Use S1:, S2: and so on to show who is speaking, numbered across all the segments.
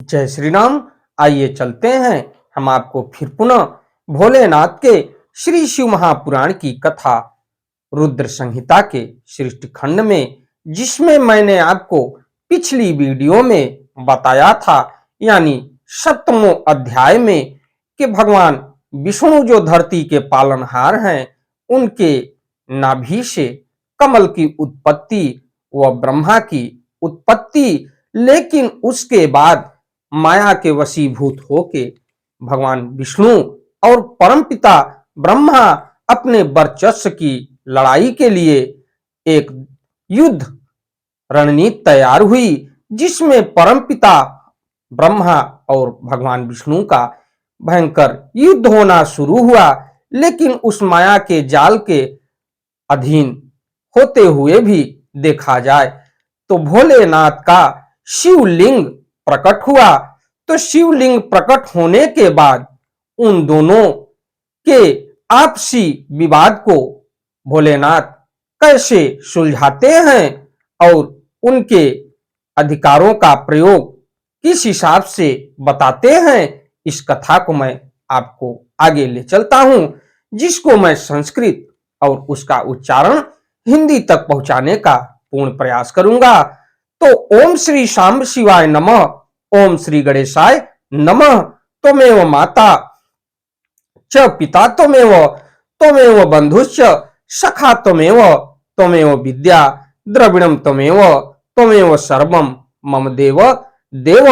S1: जय श्री राम। आइए चलते हैं हम आपको फिर पुनः भोलेनाथ के श्री शिव महापुराण की कथा रुद्र संहिता के सृष्टि खंड में, जिसमें मैंने आपको पिछली वीडियो में बताया था, यानी 7वें अध्याय में, कि भगवान विष्णु जो धरती के पालनहार हैं, उनके नाभि से कमल की उत्पत्ति व ब्रह्मा की उत्पत्ति, लेकिन उसके बाद माया के वशीभूत होके भगवान विष्णु और परमपिता ब्रह्मा अपने वर्चस्व की लड़ाई के लिए एक युद्ध रणनीति तैयार हुई, जिसमें परमपिता ब्रह्मा और भगवान विष्णु का भयंकर युद्ध होना शुरू हुआ। लेकिन उस माया के जाल के अधीन होते हुए भी देखा जाए तो भोलेनाथ का शिवलिंग प्रकट हुआ। तो शिवलिंग प्रकट होने के बाद उन दोनों के आपसी विवाद को भोलेनाथ कैसे सुलझाते हैं और उनके अधिकारों का प्रयोग किस हिसाब से बताते हैं, इस कथा को मैं आपको आगे ले चलता हूं, जिसको मैं संस्कृत और उसका उच्चारण हिंदी तक पहुंचाने का पूर्ण प्रयास करूंगा। तो ओम श्री शांब शिवाय नमः, ओम श्री गणेशाय नमः। त्वमेव माता च पिता त्वमेव, त्वमेव बंधुश्च सखा त्वमेव, त्वमेव विद्या द्रविणम त्वमेव, त्वमेव सर्वम मम देव देव।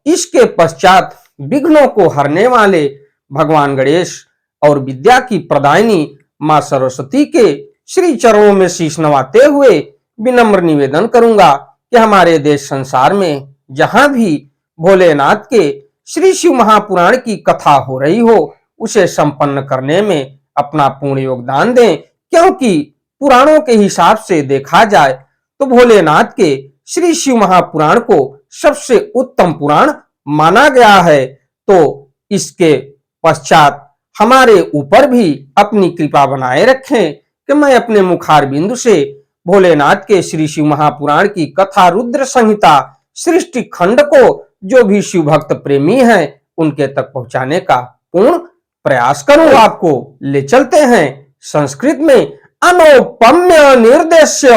S1: इसके पश्चात विघ्नों को हरने वाले भगवान गणेश और विद्या की प्रदायिनी मां सरस्वती के श्री चरणों में शीश नवाते हुए विनम्र निवेदन करूंगा कि हमारे देश संसार में जहां भी भोलेनाथ के श्री शिव महापुराण की कथा हो रही हो, उसे संपन्न करने में अपना पूर्ण योगदान दें, क्योंकि पुराणों के हिसाब से देखा जाए तो भोलेनाथ के श्री शिव महापुराण को सबसे उत्तम पुराण माना गया है। तो इसके पश्चात हमारे ऊपर भी अपनी कृपा बनाए रखें कि मैं अपने मुखार बिंदु से भोलेनाथ के श्री शिव महापुराण की कथा रुद्र संहिता सृष्टि खंड को जो भी शिव भक्त प्रेमी हैं उनके तक पहुंचाने का पूर्ण प्रयास करूं। आपको ले चलते हैं संस्कृत में। अनौपम्य निर्देश्य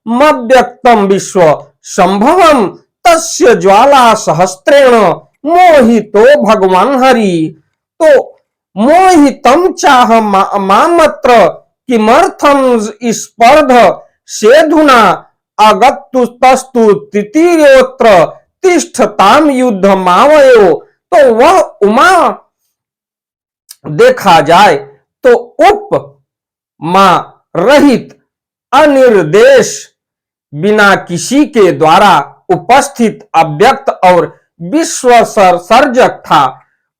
S1: मव्यक्तम विश्व संभवम तस्य ज्वाला सहस्त्रेण मोहितो भगवान हरि। तो मोहितम चाह मामत्र किमर्थम स्पर्ध सेधुना अगत्तुस्तस्तु तृतीयोत्र तिष्ठताम युद्ध मावयो। तो वह उमा देखा जाए तो उप मां रहित अनिर्देश बिना किसी के द्वारा उपस्थित अव्यक्त और विश्व सर्जक था।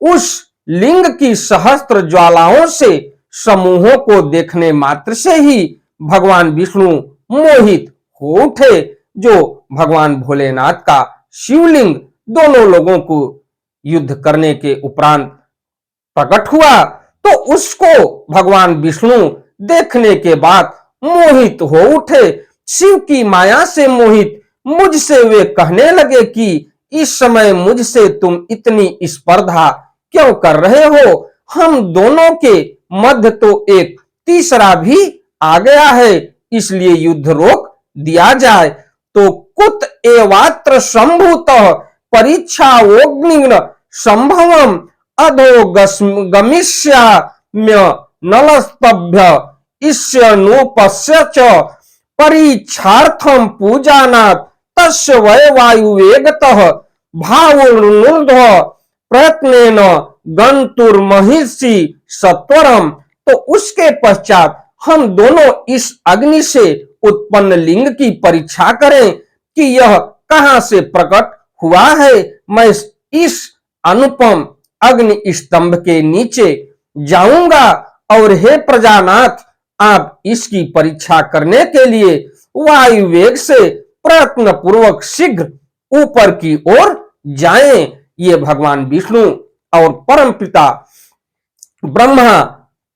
S1: उस लिंग की सहस्त्र ज्वालाओं से समूहों को देखने मात्र से ही भगवान विष्णु मोहित हो उठे। जो भगवान भोलेनाथ का शिवलिंग दोनों लोगों को युद्ध करने के उपरांत प्रकट हुआ, तो उसको भगवान विष्णु देखने के बाद मोहित हो उठे। शिव की माया से मोहित मुझसे वे कहने लगे कि इस समय मुझसे तुम इतनी स्पर्धा क्यों कर रहे हो? हम दोनों के मध्य तो एक तीसरा भी आ गया है, इसलिए युद्ध रोक दिया जाए। तो कुत एवात्र संभूत परीक्षावोग्निग्न संभवम अधो गमिष्याम्य नलस्तभ्य इष्यनुपस्य च परीक्षार्थम पूजानात् तस्य वै वायुवेगतः भावोर्नूर्ध्व प्रयत्नेन गंतुर्महिषि सत्वरम। तो उसके पश्चात हम दोनों इस अग्नि से उत्पन्न लिंग की परीक्षा करें कि यह कहां से प्रकट हुआ है। मैं इस अनुपम अग्नि स्तंभ के नीचे जाऊंगा और हे प्रजानाथ, आप इसकी परीक्षा करने के लिए वायु वेग से प्रयत्न पूर्वक शीघ्र ऊपर की ओर जाएं। ये भगवान विष्णु और परमपिता ब्रह्मा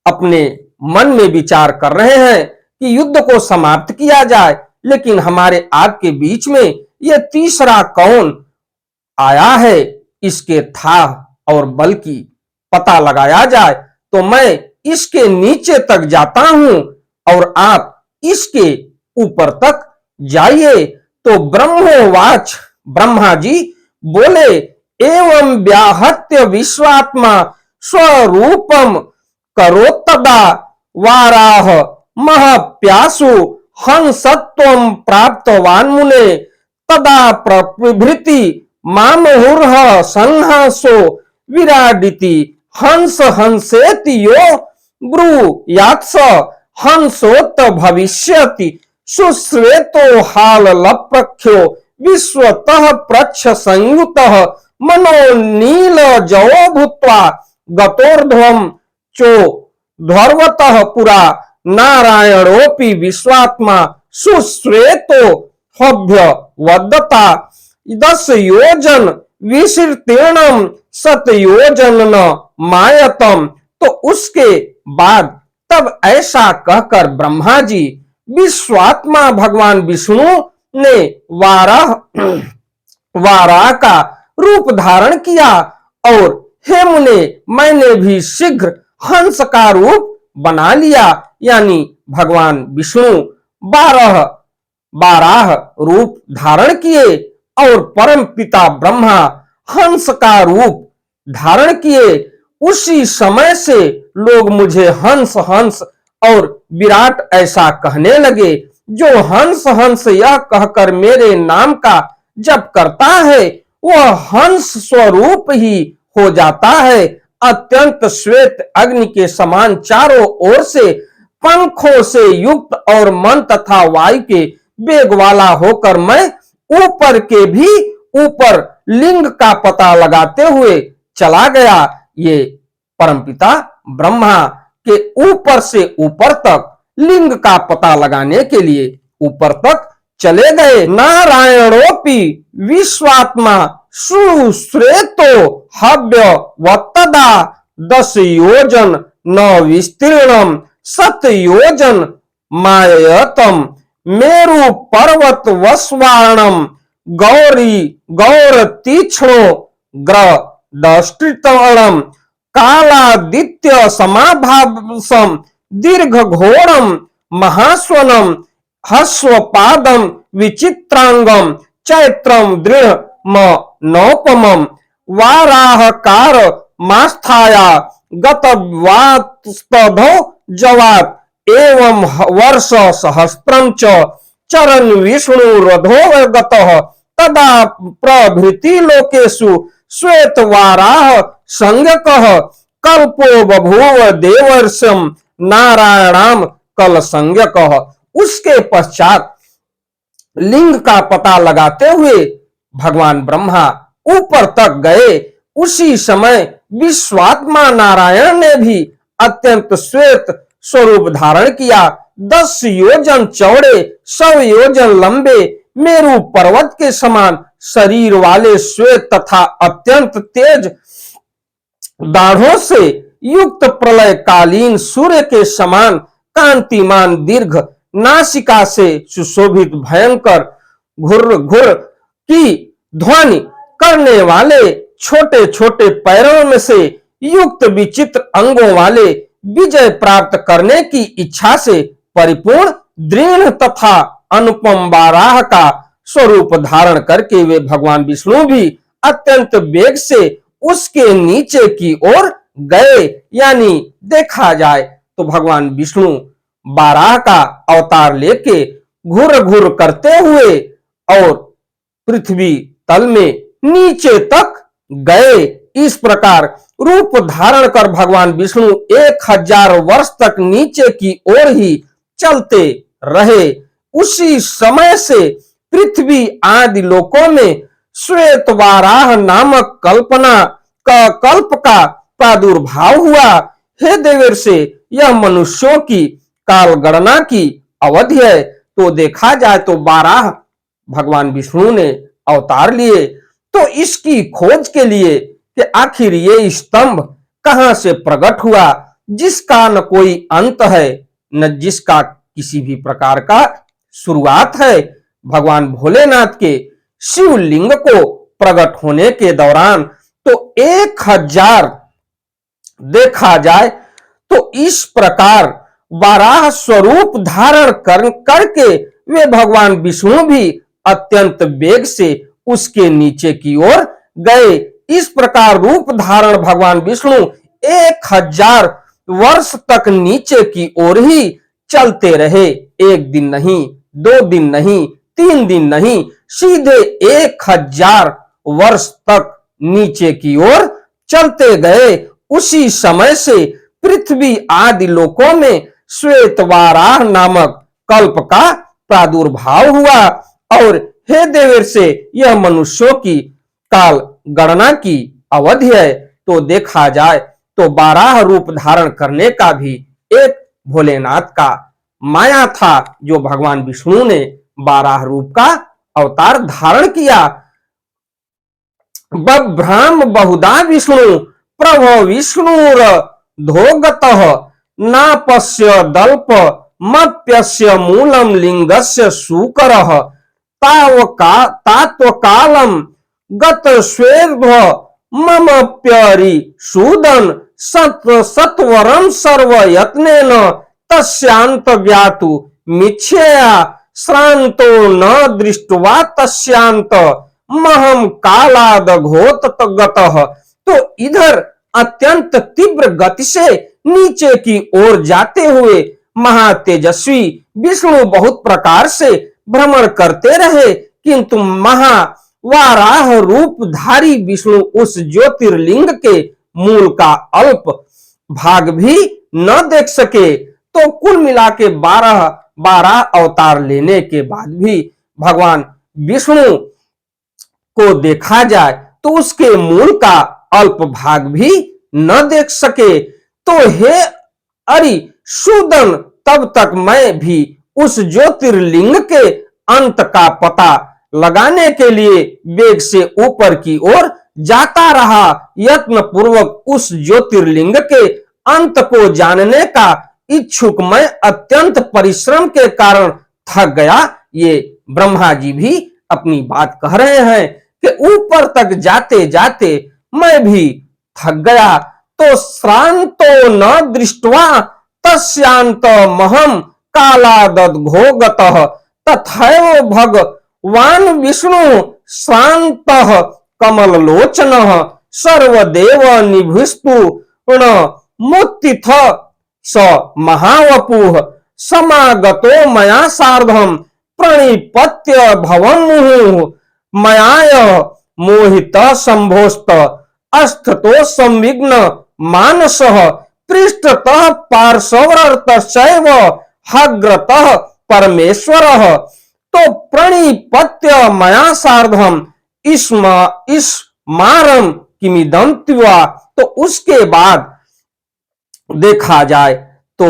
S1: अपने मन में विचार कर रहे हैं कि युद्ध को समाप्त किया जाए, लेकिन हमारे आपके बीच में यह तीसरा कौन आया है इसके थाह और बल की पता लगाया जाए तो मैं इसके नीचे तक जाता हूं और आप इसके ऊपर तक जाइए। तो ब्रह्मोवाच, ब्रह्मा जी बोले, एवं व्याहत्य विश्वात्मा स्वरूपम करोत्तदा वाराह महप्यासु हंसत्वं प्राप्तवान् मुने तदा प्रभृति मामहुर्ह संहासो विराडिति हंस हंसेति यो ब्रूयात्स हंसोत भविष्यति सुश्वेतो हाललप्रख्यो विश्वतः प्रच्छ संयुतः मनो नील जवो भूत्वा गतोर्ध्वं चो ध्वर्वतः पुरा नारायणोपि विश्वात्मा सुश्वेतो हभ्य वदता 10 योजन विशीर्तीर्णम 7 योजन न मायतम। तो उसके बाद तब ऐसा कहकर ब्रह्मा जी विश्वात्मा भगवान विष्णु ने वाराह का रूप धारण किया और हे मुने, मैंने भी शीघ्र हंस का रूप बना लिया। यानी भगवान विष्णु 12 रूप धारण किए और परम पिता ब्रह्मा हंस का रूप धारण किए। उसी समय से लोग मुझे हंस हंस और विराट ऐसा कहने लगे। जो हंस हंस यह कहकर मेरे नाम का जप करता है वह हंस स्वरूप ही हो जाता है। अत्यंत श्वेत अग्नि के समान चारों ओर से पंखों से युक्त और मन तथा वायु के वेग वाला होकर मैं ऊपर के भी ऊपर लिंग का पता लगाते हुए चला गया। ये परमपिता ब्रह्मा के ऊपर से ऊपर तक लिंग का पता लगाने के लिए ऊपर तक चले गए। नारायणोपि विश्वात्मा सुश्रेतो हव्य वत्तदा 10 योजन न विस्तीर्णम 7 योजन मायतम मेरु पर्वत वस्वाणम गौरी गौर तीक्ष्णो ग्रह दष्टितम कालादित्य समाभासम दीर्घ घोरम महास्वनम हस्वपादम विचित्रांगम चैत्रम दृढ़ नौपमम वाराहकार मास्थाया गतवास्तधो जवात एवं वर्ष सहस्त्रम च चरण विष्णु रथोगतः तदा प्रभृति लोकेषु श्वेत वाराह संज्ञकः कल्पो बभूव देवर्षम नारायणाम कल संज्ञकः। उसके पश्चात लिंग का पता लगाते हुए भगवान ब्रह्मा ऊपर तक गए। उसी समय विश्वात्मा नारायण ने भी अत्यंत श्वेत स्वरूप धारण किया। 10 योजन चौड़े 100 योजन लंबे मेरु पर्वत के समान शरीर वाले श्वेत तथा अत्यंत तेज दाढ़ों से युक्त प्रलय कालीन सूर्य के समान कांतिमान दीर्घ नासिका से सुशोभित भयंकर घुर घुर की ध्वनि करने वाले छोटे छोटे पैरों में से युक्त विचित्र अंगों वाले विजय प्राप्त करने की इच्छा से परिपूर्ण दृढ़ तथा अनुपम वाराह का स्वरूप धारण करके वे भगवान विष्णु भी अत्यंत वेग से उसके नीचे की ओर गए। यानी देखा जाए तो भगवान विष्णु वाराह का अवतार लेके घुर घुर करते हुए और पृथ्वी तल में नीचे तक गए। इस प्रकार रूप धारण कर भगवान विष्णु 1000 वर्ष तक नीचे की ओर ही चलते रहे। उसी समय से पृथ्वी आदि लोकों में श्वेत वाराह नामक कल्प का प्रादुर्भाव हुआ। हे देवर्षि, यह मनुष्यों की काल गणना की अवधि है। तो देखा जाए तो वाराह भगवान विष्णु ने अवतार लिए तो इसकी खोज के लिए कि आखिर ये स्तंभ कहां से प्रकट हुआ, जिसका न कोई अंत है न जिसका किसी भी प्रकार का शुरुआत है। भगवान भोलेनाथ के शिवलिंग को प्रकट होने के दौरान तो 1000 देखा जाए तो इस प्रकार बारह स्वरूप धारण करके वे भगवान विष्णु भी अत्यंत वेग से उसके नीचे की ओर गए। इस प्रकार रूप धारण भगवान विष्णु 1000 वर्ष तक नीचे की ओर ही चलते रहे। एक दिन नहीं, 2 दिन नहीं, 3 दिन नहीं, सीधे 1000 वर्ष तक नीचे की ओर चलते गए। उसी समय से पृथ्वी आदि लोकों में श्वेतवाराह नामक कल्प का प्रादुर्भाव हुआ और हे देवेर से यह मनुष्यों की काल गणना की अवधि है। तो देखा जाए तो 12 रूप धारण करने का भी एक भोलेनाथ का माया था, जो भगवान विष्णु ने 12 रूप का अवतार धारण किया। बभ्राम बहुधा विष्णु प्रभो विष्णुर धोगतः नापस्य दल्प मप्यस्य मूलम लिंगस्य सूकरः तात्वकालम गत स्वेर्भ ममप्यरि सूदन सत्वरम सर्व यत्नेन तस्यांत ज्ञातु मिच्छया श्रांतो न दृष्ट्वा तस्यांत महम कालाद घोत गतः। तो इधर अत्यंत तीव्र गति से नीचे की ओर जाते हुए महातेजस्वी विष्णु बहुत प्रकार से भ्रमण करते रहे, किंतु महावाराह रूपधारी विष्णु उस ज्योतिर्लिंग के मूल का अल्प भाग भी न देख सके। तो कुल मिला के 12 अवतार लेने के बाद भी भगवान विष्णु को देखा जाए तो उसके मूल का अल्प भाग भी न देख सके। तो हे अरि सूदन, तब तक मैं भी उस ज्योतिर्लिंग के अंत का पता लगाने के लिए वेग से ऊपर की ओर जाता रहा। यत्न पूर्वक उस ज्योतिर्लिंग के अंत को जानने का इच्छुक मैं अत्यंत परिश्रम के कारण थक गया। ये ब्रह्मा जी भी अपनी बात कह रहे हैं कि ऊपर तक जाते जाते मैं भी थक गया। तो श्रांतो न दृष्ट्वा तस्यांत महम कालादद घोगतः तथैव भगवान विष्णु श्रांतः कमललोचनः सर्वदेव निभुस्तु मुत्तिथ स महावपुः समागतो मया सार्धम प्रणिपत्य भवं मुहुः मयाय मोहित संभोस्त अस्थतो संविघ्न मानसः पृष्ठतः पार्श्वरतश्चैव हग्रतः परमेश्वरः। तो प्रणिपत्य मया सार्धम इस्मारम किमिदं त्वा। तो उसके बाद देखा जाए तो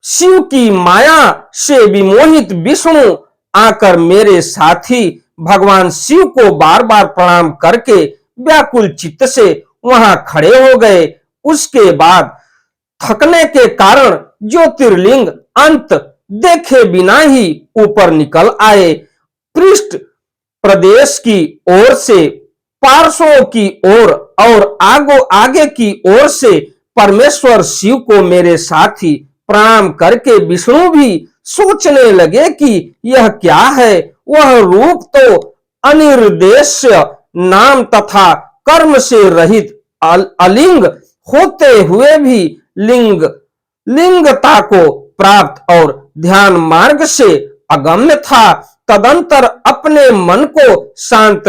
S1: शिव की माया से विमोहित विष्णु आकर मेरे साथी भगवान शिव को बार बार प्रणाम करके व्याकुल चित्त से वहां खड़े हो गए। उसके बाद थकने के कारण ज्योतिर्लिंग अंत देखे बिना ही ऊपर निकल आए। पृष्ठ प्रदेश की ओर से पार्श्वों की ओर और आगे की ओर से परमेश्वर शिव को मेरे साथी प्रणाम करके विष्णु भी सोचने लगे कि यह क्या है। वह रूप तो अनिर्देश्य नाम तथा कर्म से रहित अलिंग होते हुए भी लिंगता को प्राप्त और ध्यान मार्ग से अगम्य था। तदंतर अपने मन को शांत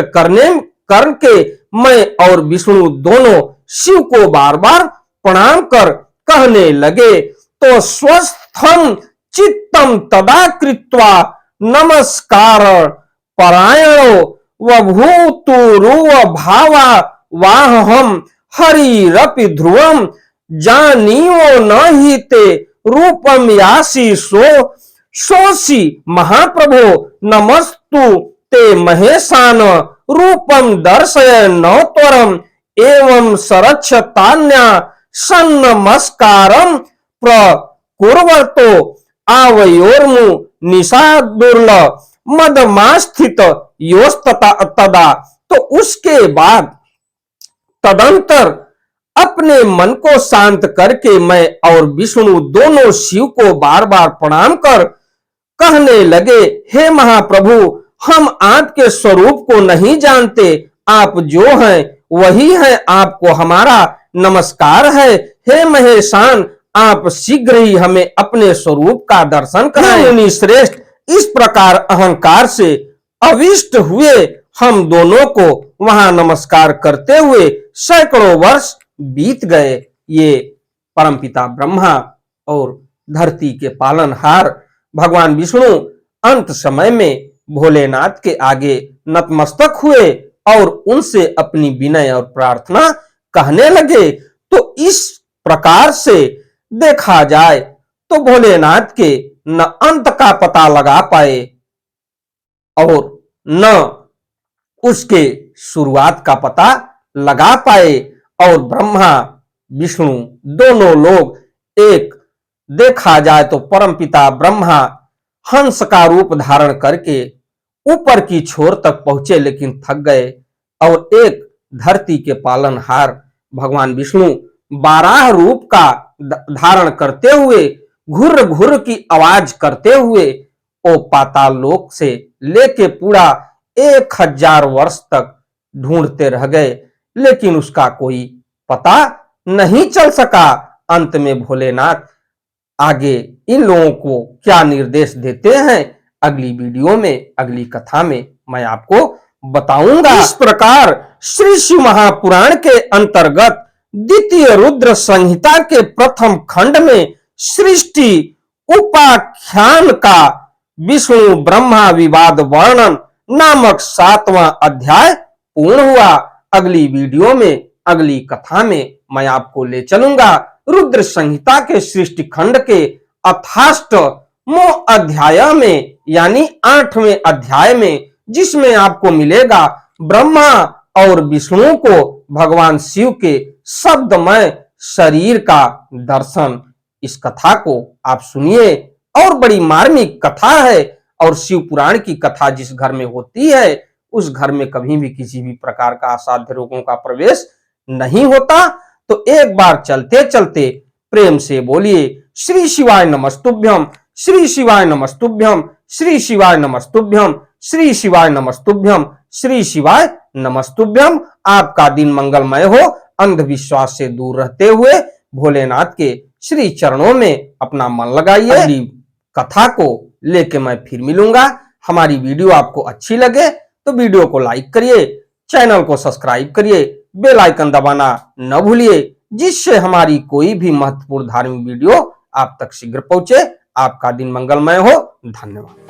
S1: करके मैं और विष्णु दोनों शिव को बार बार प्रणाम कर कहने लगे। तो स्वस्थम चित्तम तदा कृत्वा नमस्कार परायणो वभूतुरुव भावा वाहम हरिरपि ध्रुवम जानीयो न ही ते रूपम यासी सोसी महाप्रभो नमस्तु ते महेशान रूपम दर्शय नौत्वरम एवं सरक्षतान्या सन्नमस्कारम प्रकुर्वतो आवयोर्मु निषादुर्ल मदमास्थित योस्तता तदा। तो उसके बाद तदंतर अपने मन को शांत करके मैं और विष्णु दोनों शिव को बार बार प्रणाम कर कहने लगे, हे महाप्रभु, हम आपके स्वरूप को नहीं जानते, आप जो हैं वही हैं, आपको हमारा नमस्कार है। हे महेशान, आप शीघ्र ही हमें अपने स्वरूप का दर्शन कराएं। मुनि श्रेष्ठ, इस प्रकार अहंकार से अविष्ट हुए हम दोनों को वहां नमस्कार करते हुए सैकड़ों वर्ष बीत गए। ये परमपिता ब्रह्मा और धरती के पालनहार भगवान विष्णु अंत समय में भोलेनाथ के आगे नतमस्तक हुए और उनसे अपनी विनय और प्रार्थना कहने लगे। तो इस प्रकार से देखा जाए तो भोलेनाथ के न अंत का पता लगा पाए और न उसके शुरुआत का पता लगा पाए, और ब्रह्मा विष्णु दोनों लोग एक, देखा जाए तो परमपिता ब्रह्मा हंस का रूप धारण करके ऊपर की छोर तक पहुंचे लेकिन थक गए, और एक धरती के पालनहार भगवान विष्णु 12 रूप का धारण करते हुए घुर घुर की आवाज करते हुए ओ पाताल लोक से लेके पूरा 1000 वर्ष तक ढूंढते रह गए, लेकिन उसका कोई पता नहीं चल सका। अंत में भोलेनाथ आगे इन लोगों को क्या निर्देश देते हैं, अगली वीडियो में, अगली कथा में मैं आपको बताऊंगा। इस प्रकार श्री शिव महापुराण के अंतर्गत द्वितीय रुद्र संहिता के प्रथम खंड में सृष्टि उपाख्यान का विष्णु ब्रह्मा विवाद वर्णन नामक 7वां अध्याय पूर्ण हुआ। अगली वीडियो में, अगली कथा में मैं आपको ले चलूंगा रुद्र संहिता के सृष्टि खंड के अथाष्टमों अध्याय में, यानी 8वें अध्याय में, जिसमें आपको मिलेगा ब्रह्मा और विष्णु को भगवान शिव के शब्दमय शरीर का दर्शन। इस कथा को आप सुनिए, और बड़ी मार्मिक कथा है, और शिव पुराण की कथा जिस घर में होती है उस घर में कभी भी किसी भी प्रकार का असाध्य रोगों का प्रवेश नहीं होता। तो एक बार चलते चलते प्रेम से बोलिए, श्री शिवाय नमस्तुभ्यम, श्री शिवाय नमस्तुभ्यम, श्री शिवाय नमस्तुभ्यम, श्री शिवाय नमस्तुभ्यम, श्री शिवाय नमस्तुभ्यम। आपका दिन मंगलमय हो। अंधविश्वास से दूर रहते हुए भोलेनाथ के श्री चरणों में अपना मन लगाइए। अगली कथा को लेके मैं फिर मिलूंगा। हमारी वीडियो आपको अच्छी लगे तो वीडियो को लाइक करिए, चैनल को सब्सक्राइब करिए, बेल आइकन दबाना न भूलिए, जिससे हमारी कोई भी महत्वपूर्ण धार्मिक वीडियो आप तक शीघ्र पहुंचे। आपका दिन मंगलमय हो। धन्यवाद।